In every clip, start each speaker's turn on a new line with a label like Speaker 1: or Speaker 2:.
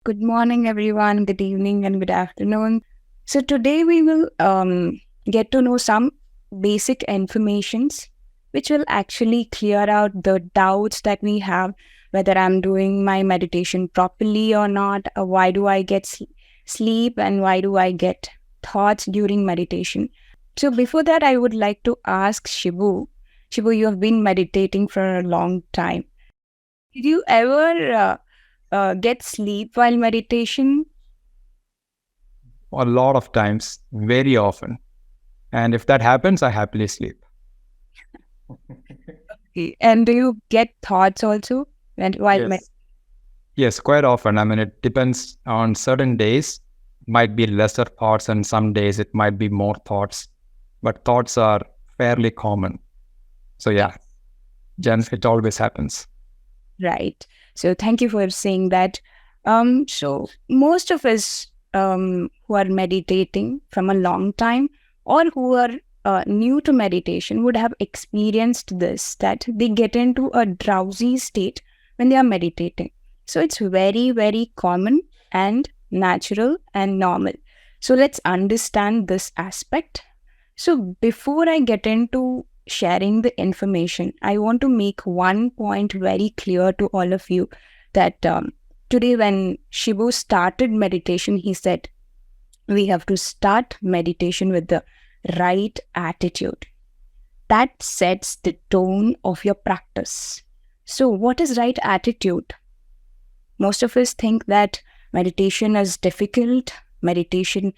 Speaker 1: Good morning, everyone. Good evening and good afternoon. So today we will get to know some basic informations which will actually clear out the doubts that we have whether I'm doing my meditation properly or not. Why do I get sleep and why do I get thoughts during meditation? So before that, I would like to ask Shibu. Shibu, you have been meditating for a long time. Did you ever get sleep while meditation?
Speaker 2: A lot of times, very often. And if that happens, I happily sleep.
Speaker 1: Okay. And do you get thoughts also while
Speaker 2: Yes. Yes, quite often. I mean, it depends on certain days, might be lesser thoughts, and some days it might be more thoughts, but thoughts are fairly common. So, yeah, Jen, it always happens.
Speaker 1: right? So thank you for saying that. So most of us who are meditating from a long time or who are new to meditation would have experienced this, that they get into a drowsy state when they are meditating. So it's very, very common and natural and normal. So let's understand this aspect. So before I get into sharing the information, I want to make one point very clear to all of you that today, when Shibu started meditation, he said, we have to start meditation with the right attitude. That sets the tone of your practice. So, what is right attitude? Most of us think that meditation is difficult. Meditation,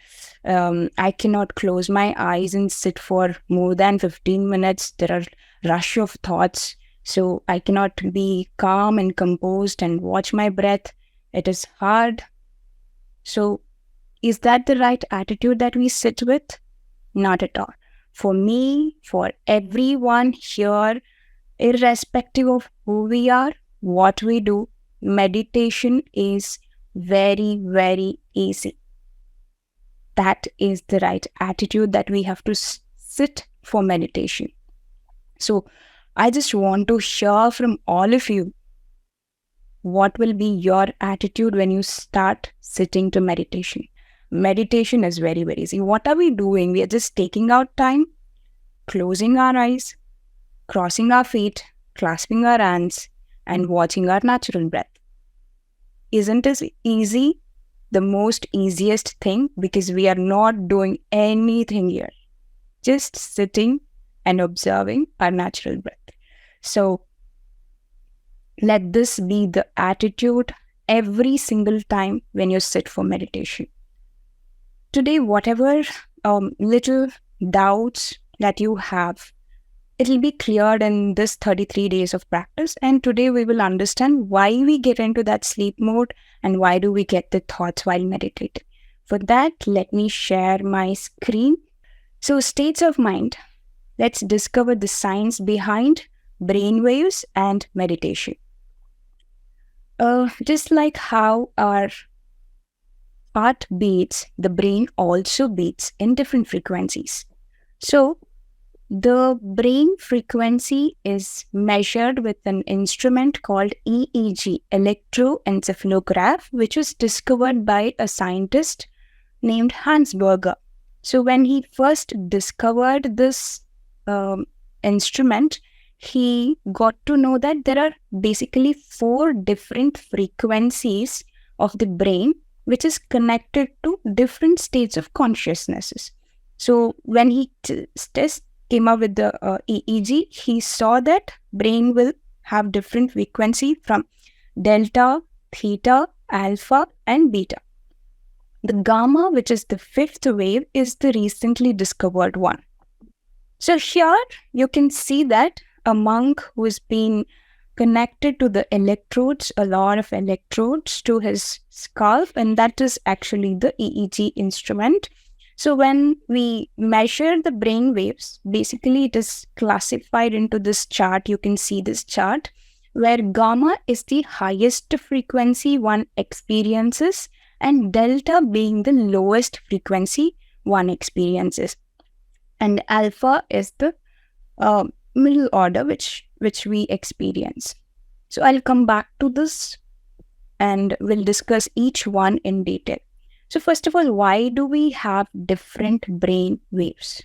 Speaker 1: I cannot close my eyes and sit for more than 15 minutes. There are rush of thoughts. So I cannot be calm and composed and watch my breath. It is hard. So is that the right attitude that we sit with? Not at all. For me, for everyone here, irrespective of who we are, what we do, meditation is very, very easy. That is the right attitude that we have to sit for meditation. So, I just want to hear from all of you what will be your attitude when you start sitting to meditation. Meditation is very, very easy. What are we doing? We are just taking out time, closing our eyes, crossing our feet, clasping our hands, and watching our natural breath. Isn't it easy? The most easiest thing, because we are not doing anything here, just sitting and observing our natural breath. So let this be the attitude every single time when you sit for meditation. Today, whatever little doubts that you have, it will be cleared in this 33 days of practice. And today we will understand why we get into that sleep mode and why do we get the thoughts while meditating. For that, let me share my screen. So, states of mind. Let's discover the science behind brainwaves and meditation. Just like how our heart beats, the brain also beats in different frequencies. So, the brain frequency is measured with an instrument called EEG, electroencephalograph, which was discovered by a scientist named Hans Berger. So when he first discovered this instrument, he got to know that there are basically 4 different frequencies of the brain which is connected to different states of consciousnesses. So when he came up with the EEG, he saw that brain will have different frequency from delta, theta, alpha, and beta. The gamma, which is the 5th wave, is the recently discovered one. So here you can see that a monk who has been connected to the electrodes, a lot of electrodes to his scalp, and that is actually the EEG instrument. So when we measure the brain waves, basically it is classified into this chart. You can see this chart where gamma is the highest frequency one experiences and delta being the lowest frequency one experiences. And alpha is the middle order which we experience. So I'll come back to this and we'll discuss each one in detail. So, first of all, why do we have different brain waves?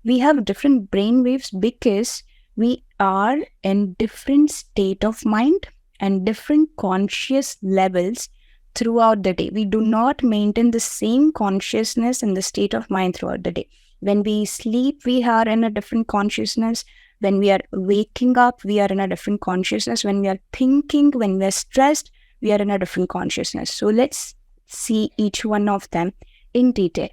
Speaker 1: We have different brain waves because we are in different state of mind and different conscious levels throughout the day. We do not maintain the same consciousness and the state of mind throughout the day. When we sleep, we are in a different consciousness. When we are waking up, we are in a different consciousness. When we are thinking, when we are stressed, we are in a different consciousness. So let's see each one of them in detail.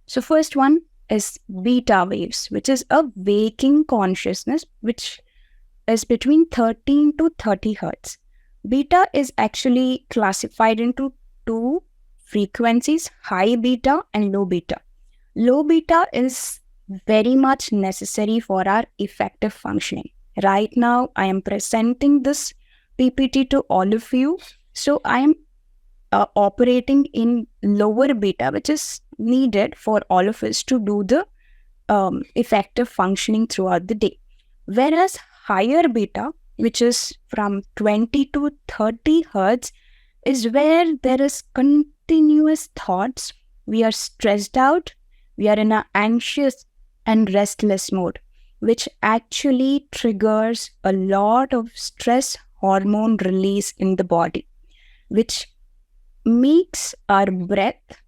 Speaker 1: So first one is beta waves, which is a waking consciousness, which is between 13 to 30 hertz. Beta is actually classified into two frequencies, high beta and low beta. Low beta is very much necessary for our effective functioning. Right now, I am presenting this PPT to all of you. So I am operating in lower beta, which is needed for all of us to do the effective functioning throughout the day. Whereas higher beta, which is from 20 to 30 hertz, is where there is continuous thoughts. We are stressed out. We are in an anxious and restless mode, which actually triggers a lot of stress hormone release in the body, which makes our breath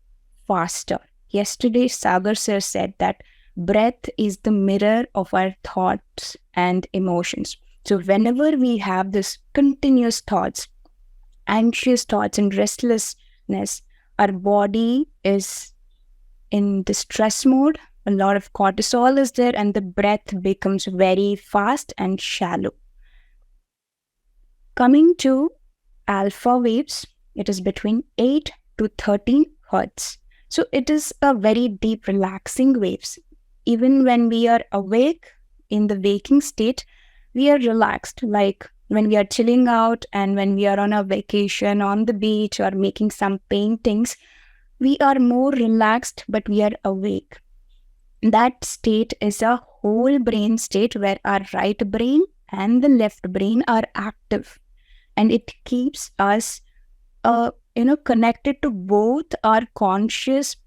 Speaker 1: faster. Yesterday, Sagar sir said that breath is the mirror of our thoughts and emotions. So whenever we have this continuous thoughts, anxious thoughts and restlessness, our body is in the stress mode. A lot of cortisol is there and the breath becomes very fast and shallow. Coming to alpha waves, it is between 8 to 13 hertz. So it is a very deep, relaxing waves. Even when we are awake in the waking state, we are relaxed. Like when we are chilling out and when we are on a vacation on the beach or making some paintings, we are more relaxed, but we are awake. That state is a whole brain state where our right brain and the left brain are active. And it keeps us connected to both our conscious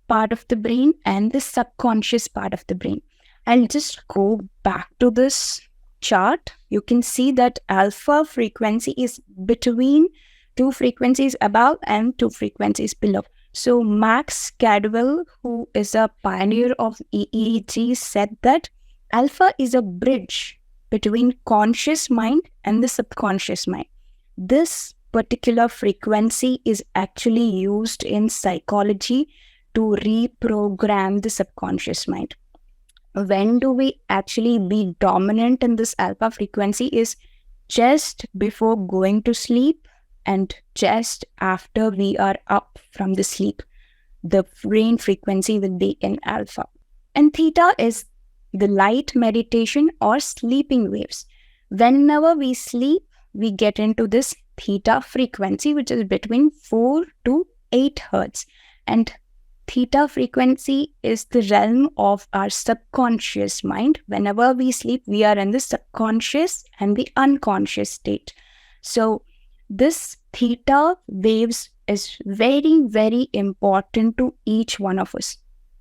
Speaker 1: part of the brain and the subconscious part of the brain. I'll just go back to this chart. You can see that alpha frequency is between two frequencies above and two frequencies below. So Max Cadwell, who is a pioneer of EEG, said that alpha is a bridge between conscious mind and the subconscious mind. This particular frequency is actually used in psychology to reprogram the subconscious mind. When do we actually be dominant in this alpha frequency is just before going to sleep and just after we are up from the sleep. The brain frequency will be in alpha. And theta is the light meditation or sleeping waves. Whenever we sleep, we get into this theta frequency, which is between 4 to 8 hertz. And theta frequency is the realm of our subconscious mind. Whenever we sleep, we are in the subconscious and the unconscious state. So this theta waves is very, very important to each one of us.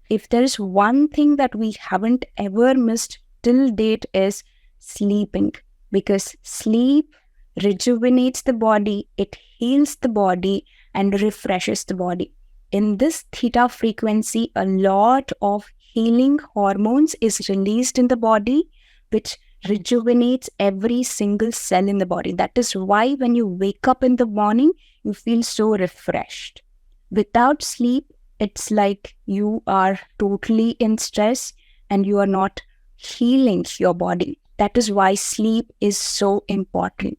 Speaker 1: If there is one thing that we haven't ever missed till date is sleeping, because sleep rejuvenates the body, it heals the body and refreshes the body. In this theta frequency, a lot of healing hormones is released in the body, which rejuvenates every single cell in the body. That is why when you wake up in the morning, you feel so refreshed. Without sleep, it's like you are totally in stress and you are not healing your body. That is why sleep is so important.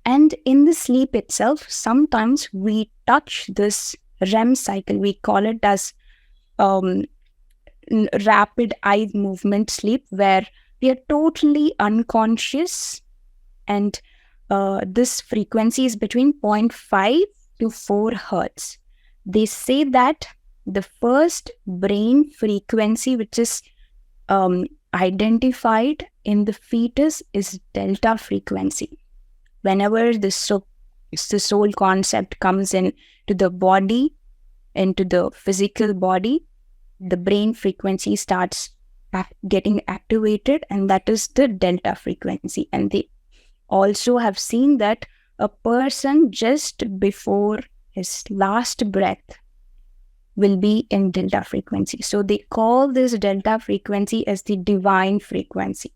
Speaker 1: And in the sleep itself, sometimes we touch this REM cycle. We call it as rapid eye movement sleep, where we are totally unconscious. And this frequency is between 0.5 to 4 hertz. They say that the first brain frequency which is identified in the fetus is delta frequency. whenever the soul concept comes in to the body, into the physical body, the brain frequency starts getting activated, and that is the delta frequency. And they also have seen that a person just before his last breath will be in delta frequency. So they call this delta frequency as the divine frequency,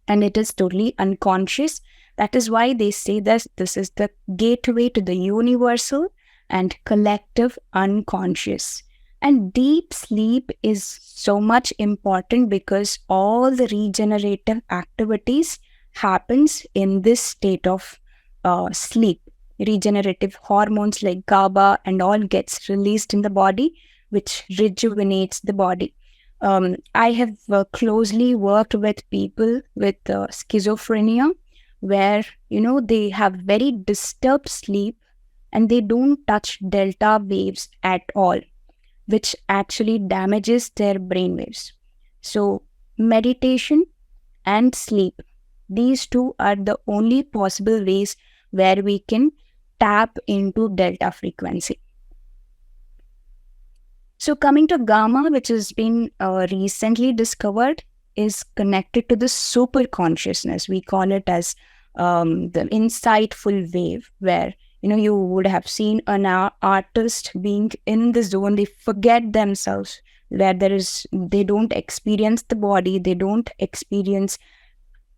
Speaker 1: and it is totally unconscious. That is why they say that this is the gateway to the universal and collective unconscious. And deep sleep is so much important because all the regenerative activities happens in this state of sleep. Regenerative hormones like GABA and all gets released in the body, which rejuvenates the body. I have closely worked with people with schizophrenia, where they have very disturbed sleep and they don't touch delta waves at all, which actually damages their brainwaves. So meditation and sleep, these two are the only possible ways where we can tap into delta frequency. So coming to gamma, which has been recently discovered, is connected to the super consciousness. We call it as the insightful wave, where you would have seen an artist being in the zone. They forget themselves, where they don't experience the body, they don't experience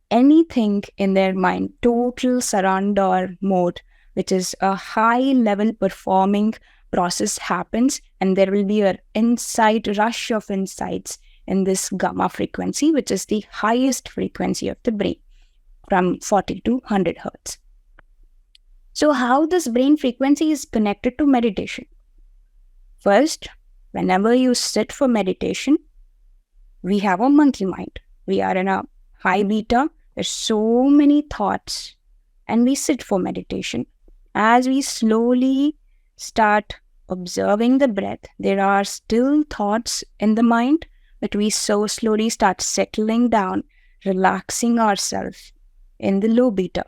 Speaker 1: anything in their mind. Total surrender mode, which is a high level performing process happens, and there will be an rush of insights in this gamma frequency, which is the highest frequency of the brain, from 40 to 100 hertz. So how this brain frequency is connected to meditation? First, whenever you sit for meditation, we have a monkey mind. We are in a high beta. There's so many thoughts, and we sit for meditation. As we slowly start observing the breath, there are still thoughts in the mind, but we so slowly start settling down, relaxing ourselves in the low beta.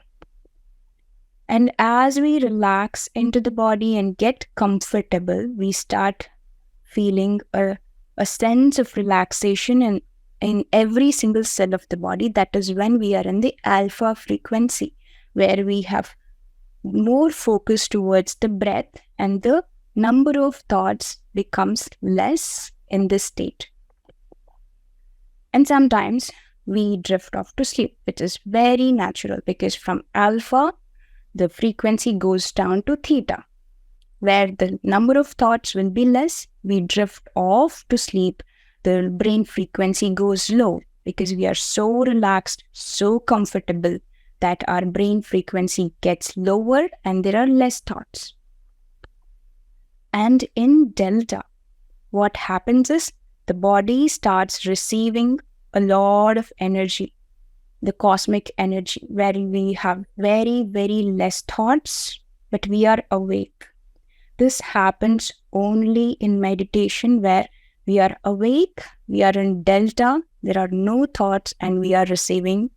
Speaker 1: And as we relax into the body and get comfortable, we start feeling a sense of relaxation in every single cell of the body. That is when we are in the alpha frequency, where we have more focus towards the breath, and the number of thoughts becomes less in this state. And sometimes we drift off to sleep, which is very natural, because from alpha, the frequency goes down to theta, where the number of thoughts will be less. We drift off to sleep. The brain frequency goes low because we are so relaxed, so comfortable, that our brain frequency gets lower and there are less thoughts. And in delta, what happens is the body starts receiving a lot of energy, the cosmic energy, where we have very, very less thoughts, but we are awake. This happens only in meditation, where we are awake, we are in delta, there are no thoughts, and we are receiving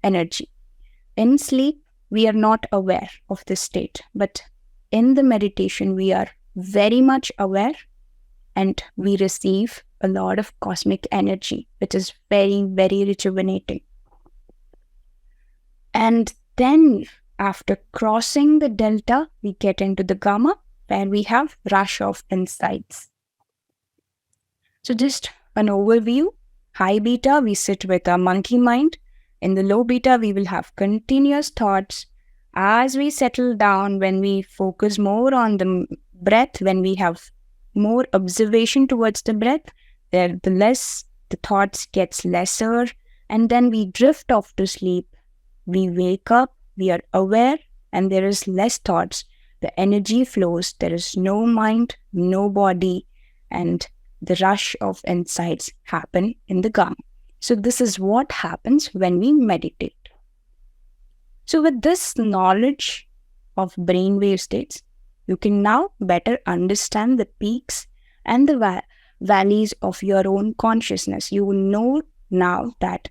Speaker 1: energy. In sleep, we are not aware of this state, but in the meditation, we are very much aware, and we receive a lot of cosmic energy, which is very, very rejuvenating. And then after crossing the delta, we get into the gamma, where we have rush of insights. So just an overview. High beta, we sit with a monkey mind. In the low beta, we will have continuous thoughts. As we settle down, when we focus more on the breath, when we have more observation towards the breath, the thoughts gets lesser, and then we drift off to sleep. We wake up, we are aware, and there is less thoughts. The energy flows, there is no mind, no body, and the rush of insights happen in the gamma. So this is what happens when we meditate. So with this knowledge of brainwave states, you can now better understand the peaks and the valleys of your own consciousness. You will know now that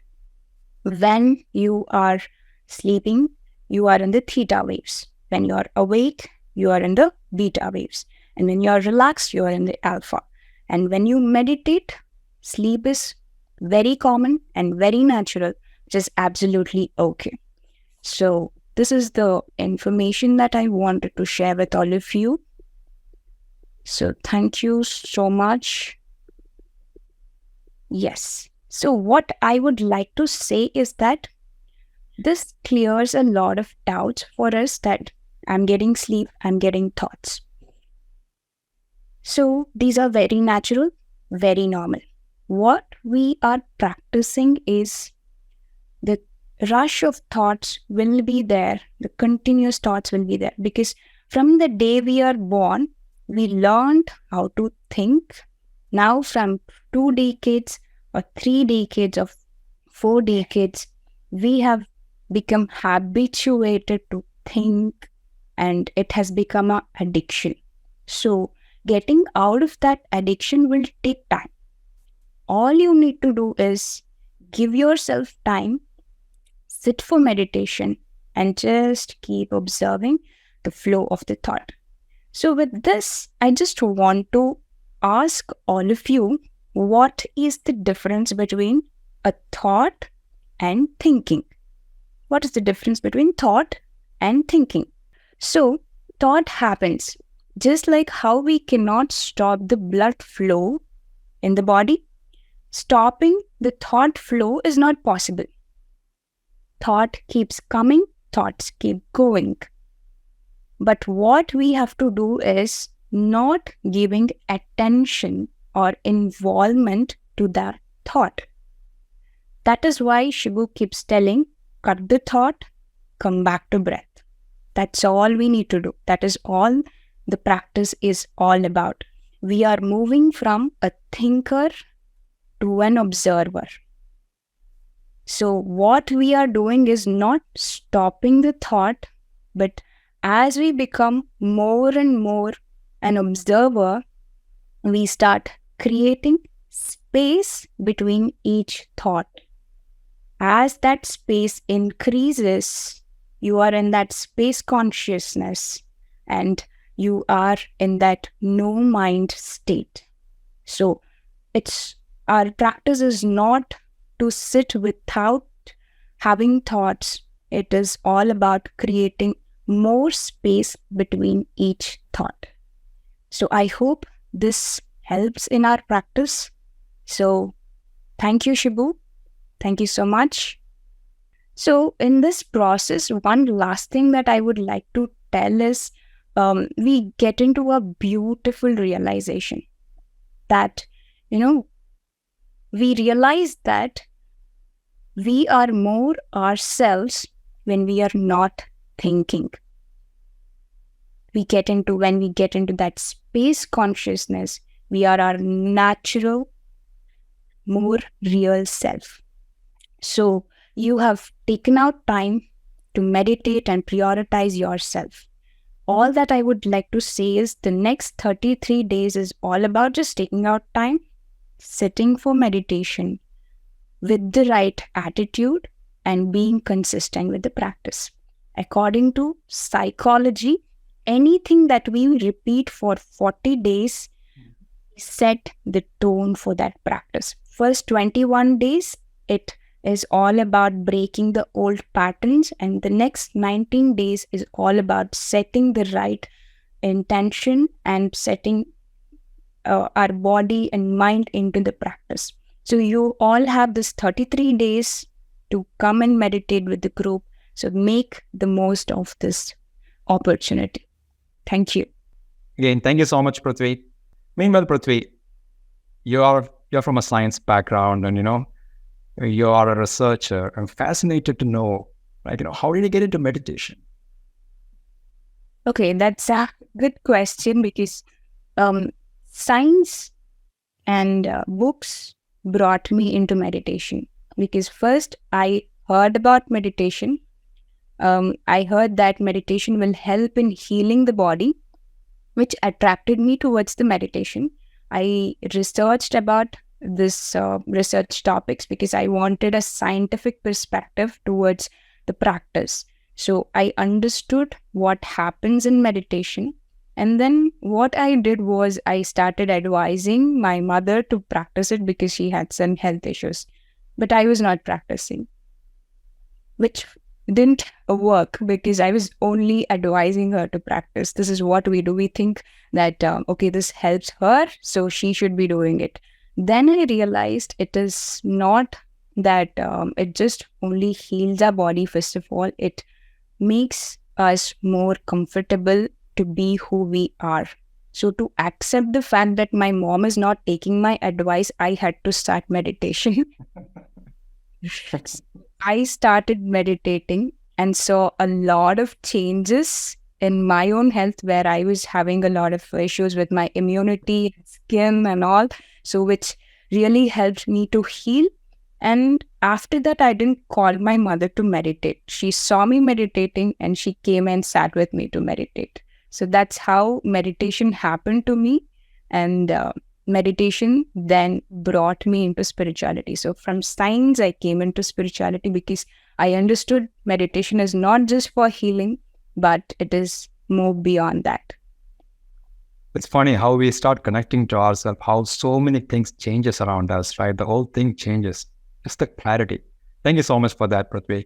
Speaker 1: when you are sleeping, you are in the theta waves. When you are awake, you are in the beta waves. And when you are relaxed, you are in the alpha. And when you meditate, sleep is very common and very natural, which is absolutely okay. So this is the information that I wanted to share with all of you. So thank you so much. Yes. So what I would like to say is that this clears a lot of doubts for us that I'm getting sleep, I'm getting thoughts. So these are very natural, very normal. What we are practicing is the rush of thoughts will be there, the continuous thoughts will be there, because from the day we are born, we learned how to think. Now from 2 decades or 3 decades or 4 decades, we have become habituated to think, and it has become an addiction. So getting out of that addiction will take time. All you need to do is give yourself time, sit for meditation, and just keep observing the flow of the thought. So with this, I just want to ask all of you, what is the difference between a thought and thinking? What is the difference between thought and thinking? So thought happens just like how we cannot stop the blood flow in the body. Stopping the thought flow is not possible. Thought keeps coming, thoughts keep going. But what we have to do is not giving attention or involvement to that thought. That is why Shibu keeps telling, cut the thought, come back to breath. That's all we need to do. That is all the practice is all about. We are moving from a thinker to an observer. So what we are doing is not stopping the thought, but as we become more and more an observer, we start creating space between each thought. As that space increases, you are in that space consciousness and you are in that no mind state. So our practice is not to sit without having thoughts. It is all about creating more space between each thought. So I hope this helps in our practice. So thank you, Shibu. Thank you so much. So in this process, one last thing that I would like to tell is we get into a beautiful realization that, we realize that we are more ourselves when we are not thinking. When we get into that space consciousness, we are our natural, more real self. So you have taken out time to meditate and prioritize yourself. All that I would like to say is the next 33 days is all about just taking out time, sitting for meditation with the right attitude and being consistent with the practice. According to psychology, anything that we repeat for 40 days set the tone for that practice. First 21 days, it is all about breaking the old patterns, and the next 19 days is all about setting the right intention and setting our body and mind into the practice. So you all have this 33 days to come and meditate with the group. So make the most of this opportunity. Thank you.
Speaker 2: Again, thank you so much, Pruthvi. Meanwhile, Pruthvi, you're from a science background, and you are a researcher. I'm fascinated to know, how did you get into meditation?
Speaker 1: Okay, that's a good question because science and books brought me into meditation. Because first I heard about meditation. I heard that meditation will help in healing the body, which attracted me towards the meditation. I researched about this research topics because I wanted a scientific perspective towards the practice. So I understood what happens in meditation. And then what I did was I started advising my mother to practice it because she had some health issues. But I was not practicing, which didn't work because I was only advising her to practice. This is what we do. We think that, okay, this helps her, so she should be doing it. Then I realized it is not that it just only heals our body, first of all. It makes us more comfortable to be who we are. So, to accept the fact that my mom is not taking my advice, I had to start meditation. I started meditating and saw a lot of changes in my own health where I was having a lot of issues with my immunity, skin, and all. So, which really helped me to heal. And after that, I didn't call my mother to meditate. She saw me meditating and she came and sat with me to meditate. So that's how meditation happened to me. And meditation then brought me into spirituality. So from science, I came into spirituality because I understood meditation is not just for healing, but it is more beyond that.
Speaker 2: It's funny how we start connecting to ourselves, how so many things changes around us, right? The whole thing changes. Just the clarity. Thank you so much for that, Pruthvi.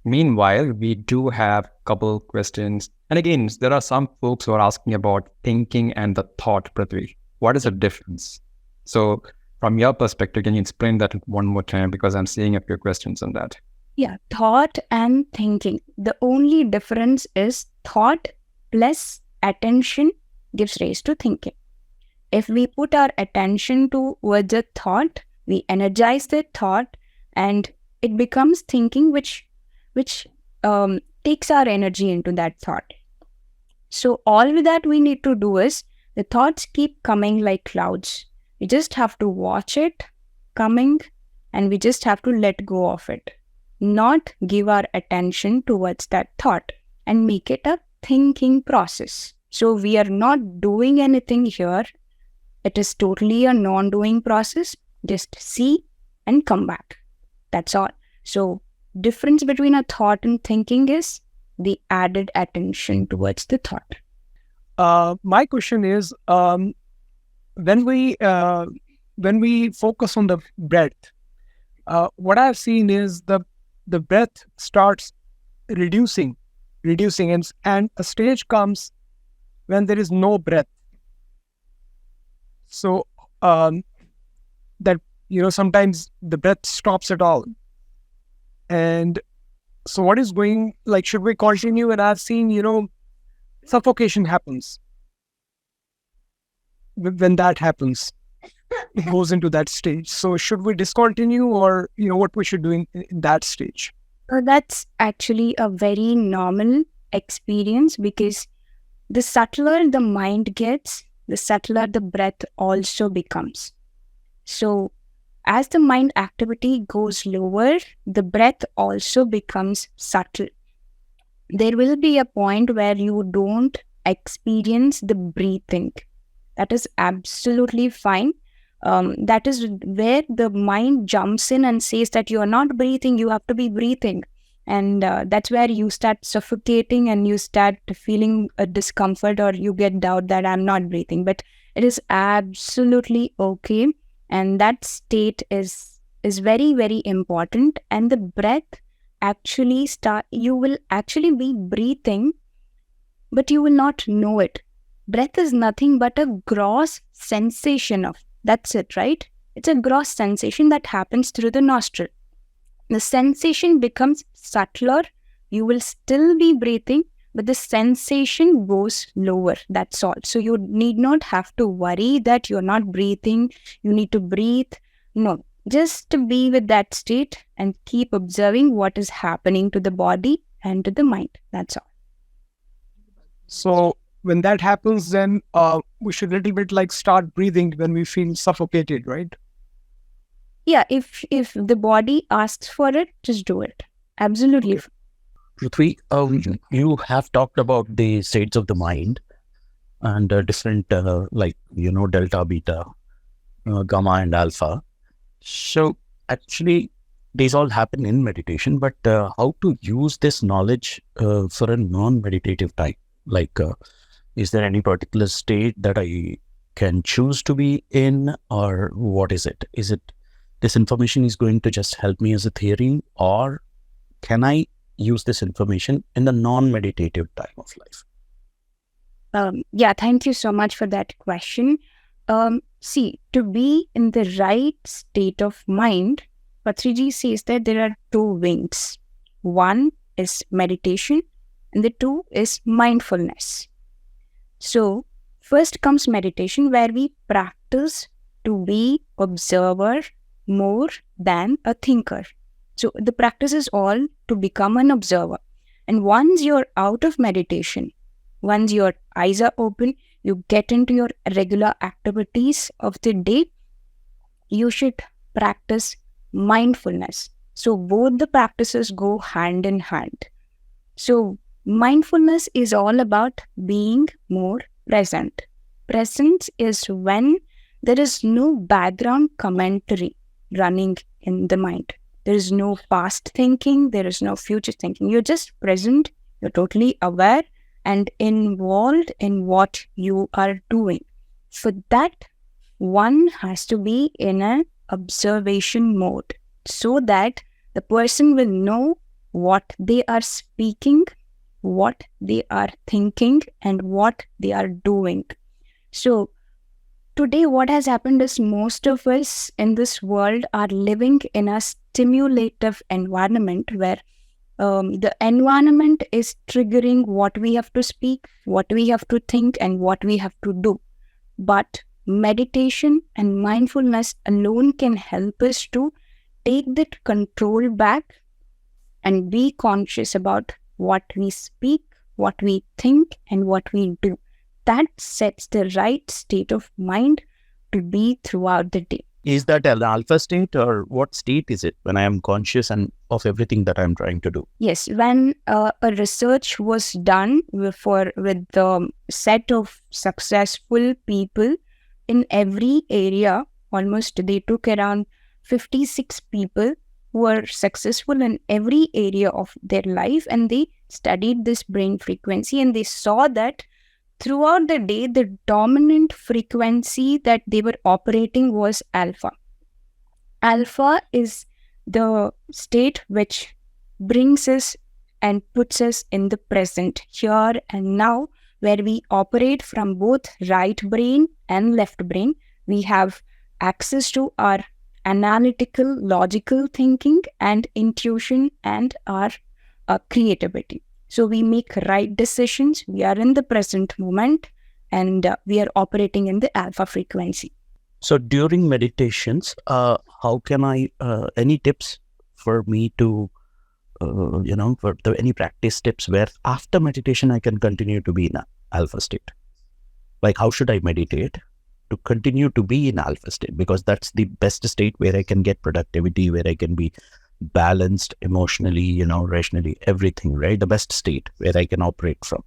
Speaker 2: Meanwhile, we do have a couple questions. And again, there are some folks who are asking about thinking and the thought, Pruthvi. What is the difference? So from your perspective, can you explain that one more time? Because I'm seeing a few questions on that.
Speaker 1: Yeah, thought and thinking. The only difference is thought plus attention gives rise to thinking. If we put our attention towards a thought, we energize that thought and it becomes thinking, which takes our energy into that thought. So all that we need to do is the thoughts keep coming like clouds. We just have to watch it coming and we just have to let go of it. Not give our attention towards that thought and make it a thinking process. So we are not doing anything here. It is totally a non-doing process. Just see and come back. That's all. So difference between a thought and thinking is the added attention towards the thought.
Speaker 3: My question is, when we focus on the breath, what I've seen is the breath starts reducing, and a stage comes when there is no breath. So that sometimes the breath stops at all, and so what is going like? Should we continue? And I've seen suffocation happens when that happens. It goes into that stage. So should we discontinue, or what we should do in that stage?
Speaker 1: That's actually a very normal experience because the subtler the mind gets, the subtler the breath also becomes. So as the mind activity goes lower, the breath also becomes subtle. There will be a point where you don't experience the breathing. That is absolutely fine. That is where the mind jumps in and says that you are not breathing, you have to be breathing. And that's where you start suffocating and you start feeling a discomfort or you get doubt that I'm not breathing. But it is absolutely okay. And that state is very, very important. And the breath actually you will actually be breathing, but you will not know it. Breath is nothing but a gross sensation of, that's it, right? It's a gross sensation that happens through the nostril. The sensation becomes subtler. You will still be breathing, but the sensation goes lower. That's all. So you need not have to worry that you're not breathing. You need to breathe. No, just to be with that state and keep observing what is happening to the body and to the mind. That's all.
Speaker 3: So when that happens, then we should a little bit like start breathing when we feel suffocated, right?
Speaker 1: Yeah, if the body asks for it, just do it. Absolutely.
Speaker 4: Okay. Pruthvi, you have talked about the states of the mind and different delta, beta, gamma and alpha. So actually, these all happen in meditation, but how to use this knowledge for a non-meditative time? Like, is there any particular state that I can choose to be in, or what is it? Is it this information is going to just help me as a theory, or can I use this information in the non-meditative time of life?
Speaker 1: Yeah, thank you so much for that question. See, to be in the right state of mind, Patriji says that there are two wings. One is meditation, and the two is mindfulness. So, first comes meditation, where we practice to be observer more than a thinker. So, the practice is all to become an observer. And once you're out of meditation, once your eyes are open, you get into your regular activities of the day, you should practice mindfulness. So both the practices go hand in hand. So mindfulness is all about being more present. Presence is when there is no background commentary running in the mind. There is no past thinking, there is no future thinking. You're just present, you're totally aware and involved in what you are doing. For that, one has to be in an observation mode so that the person will know what they are speaking, what they are thinking, and what they are doing. So, today, what has happened is most of us in this world are living in a stimulative environment where the environment is triggering what we have to speak, what we have to think, and what we have to do. But meditation and mindfulness alone can help us to take that control back and be conscious about what we speak, what we think, and what we do. That sets the right state of mind to be throughout the day.
Speaker 4: Is that an alpha state, or what state is it when I am conscious and of everything that I'm trying to do?
Speaker 1: Yes, when a research was done with the set of successful people in every area, almost they took around 56 people who were successful in every area of their life, and they studied this brain frequency, and they saw that throughout the day, the dominant frequency that they were operating was alpha. Alpha is the state which brings us and puts us in the present, here and now, where we operate from both right brain and left brain. We have access to our analytical, logical thinking and intuition and our creativity. So we make right decisions, we are in the present moment, and we are operating in the alpha frequency.
Speaker 4: So during meditations, how can I, any tips for me to, any practice tips where after meditation I can continue to be in alpha state? Like, how should I meditate to continue to be in alpha state? Because that's the best state where I can get productivity, where I can be balanced emotionally, rationally, everything, right? The best state where I can operate from.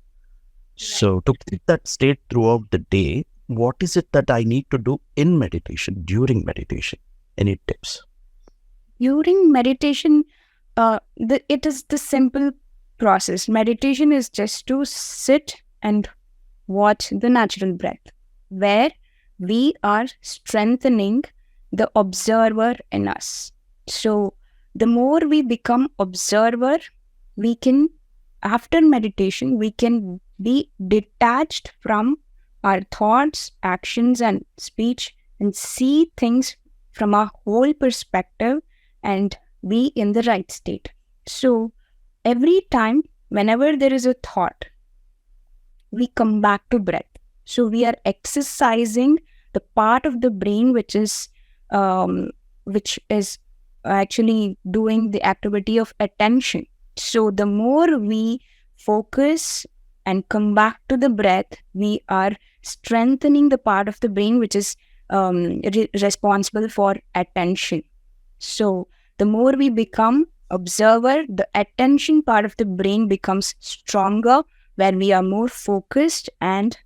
Speaker 4: So to keep that state throughout the day, what is it that I need to do in meditation, during meditation? Any tips?
Speaker 1: During meditation, it is the simple process. Meditation is just to sit and watch the natural breath, where we are strengthening the observer in us. So the more we become observer, we can, after meditation, we can be detached from our thoughts, actions, and speech and see things from a whole perspective and be in the right state. So every time, whenever there is a thought, we come back to breath. So we are exercising the part of the brain which is actually doing the activity of attention. So the more we focus and come back to the breath, we are strengthening the part of the brain which is responsible for attention. So the more we become observer, the attention part of the brain becomes stronger, where we are more focused and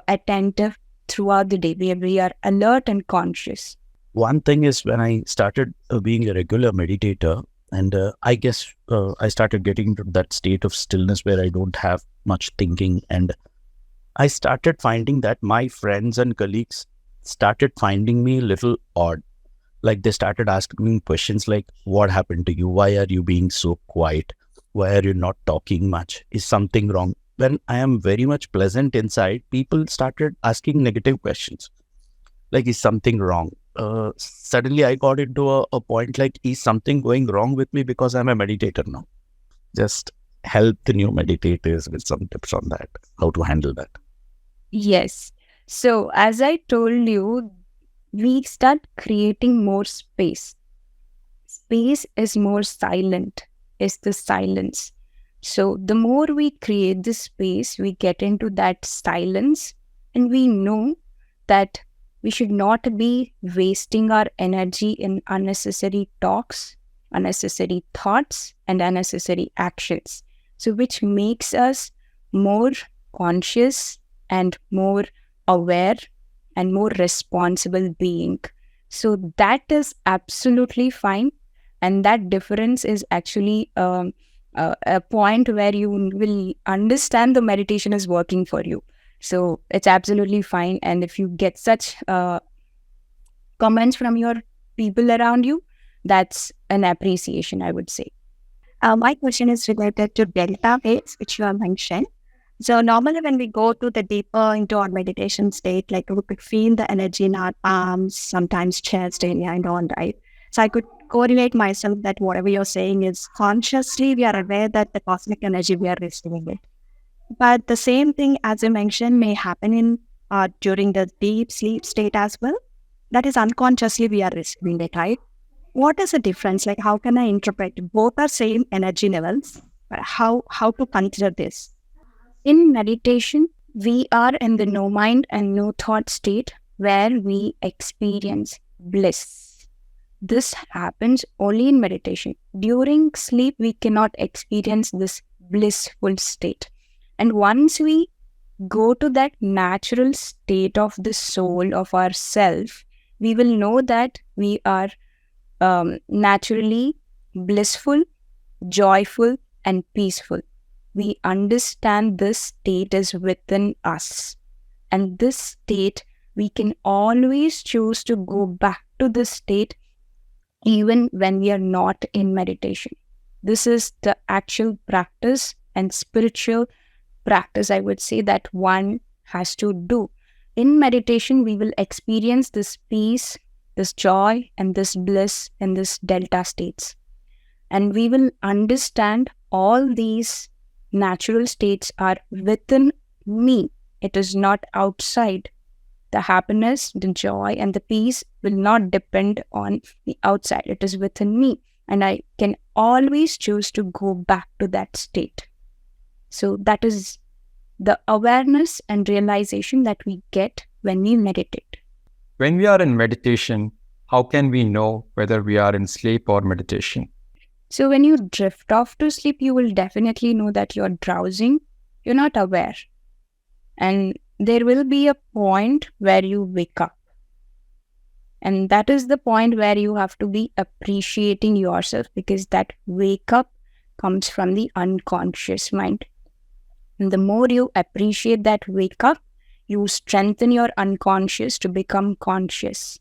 Speaker 1: attentive throughout the day, where we are alert and conscious.
Speaker 4: one thing is when I started being a regular meditator, and I guess I started getting into that state of stillness where I don't have much thinking, and I started finding that my friends and colleagues started finding me a little odd. Like they started asking me questions like, what happened to you? Why are you being so quiet? Why are you not talking much? Is something wrong? When I am very much pleasant inside, people started asking negative questions. Like, is something wrong? Suddenly I got into a point like, is something going wrong with me because I'm a meditator now? Just help the new meditators with some tips on that, how to handle that.
Speaker 1: Yes. So, as I told you, we start creating more space. Space is more silent, is the silence. So, the more we create the space, we get into that silence, and we know that we should not be wasting our energy in unnecessary talks, unnecessary thoughts, and unnecessary actions. So, which makes us more conscious and more aware and more responsible being. So, that is absolutely fine. And that difference is actually a point where you will understand the meditation is working for you. So it's absolutely fine. And if you get such comments from your people around you, that's an appreciation, I would say.
Speaker 5: My question is related to delta waves, which you have mentioned. So normally when we go to the deeper into our meditation state, like we could feel the energy in our palms, sometimes chest area and all, right? So I could correlate myself that whatever you're saying is consciously we are aware that the cosmic energy we are receiving it. But the same thing, as you mentioned, may happen in during the deep sleep state as well. That is unconsciously we are receiving it, right? What is the difference? Like, how can I interpret? Both are same energy levels, but how to consider this?
Speaker 1: In meditation, we are in the no mind and no thought state where we experience bliss. This happens only in meditation. During sleep, we cannot experience this blissful state. And once we go to that natural state of the soul of our self, we will know that we are naturally blissful, joyful, and peaceful. We understand this state is within us. And this state, we can always choose to go back to this state even when we are not in meditation. This is the actual practice and spiritual practice, I would say, that one has to do. In meditation, we will experience this peace, this joy, and this bliss in this delta states. And we will understand all these natural states are within me. It is not outside. The happiness, the joy, and the peace will not depend on the outside. It is within me. And I can always choose to go back to that state. So that is the awareness and realization that we get when we meditate.
Speaker 2: When we are in meditation, how can we know whether we are in sleep or meditation?
Speaker 1: So when you drift off to sleep, you will definitely know that you're drowsing. You're not aware. And there will be a point where you wake up. And that is the point where you have to be appreciating yourself, because that wake up comes from the unconscious mind. And the more you appreciate that wake up, you strengthen your unconscious to become conscious.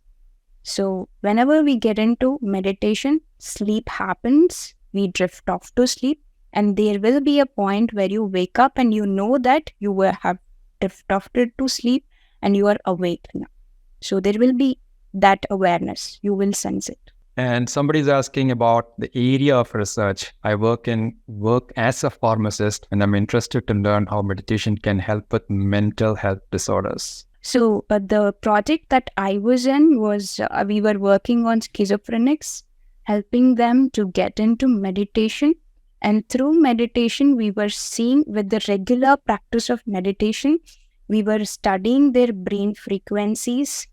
Speaker 1: So whenever we get into meditation, sleep happens, we drift off to sleep, and there will be a point where you wake up and you know that you have drifted to sleep and you are awake now. So there will be that awareness, you will sense it.
Speaker 2: And somebody's asking about the area of research. I work as a pharmacist, and I'm interested to learn how meditation can help with mental health disorders.
Speaker 1: So the project that I was in was, we were working on schizophrenics, helping them to get into meditation. And through meditation, we were seeing, with the regular practice of meditation, we were studying their brain frequencies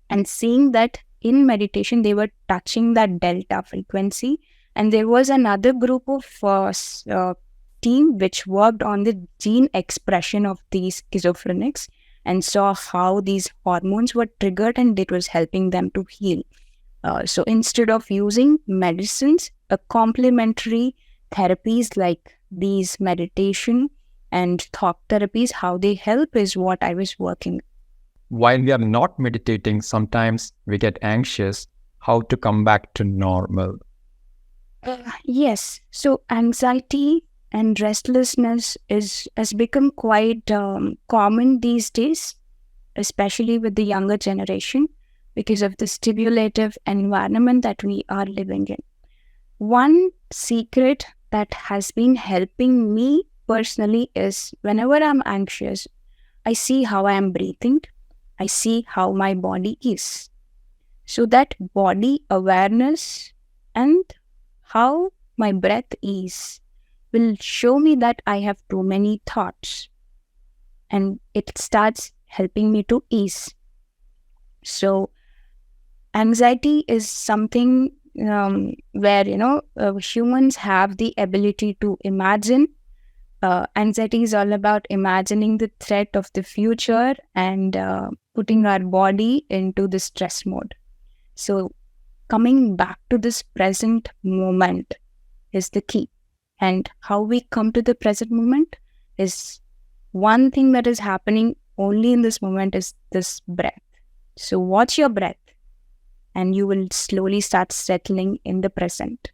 Speaker 1: and seeing that in meditation, they were touching that delta frequency. And there was another group of team which worked on the gene expression of these schizophrenics. and saw how these hormones were triggered and it was helping them to heal. So instead of using medicines, a complementary therapies like these meditation and thought therapies, how they help is what I was working.
Speaker 2: While we are not meditating, sometimes we get anxious. How to come back to normal?
Speaker 1: Yes. So anxiety and restlessness has become quite common these days, especially with the younger generation, because of the stimulative environment that we are living in. One secret that has been helping me personally is whenever I'm anxious, I see how I am breathing, I see how my body is. So that body awareness and how my breath is will show me that I have too many thoughts, and it starts helping me to ease. So anxiety is something where humans have the ability to imagine. Anxiety is all about imagining the threat of the future and putting our body into the stress mode. So coming back to this present moment is the key. And how we come to the present moment is one thing that is happening only in this moment is this breath. So watch your breath and you will slowly start settling in the present.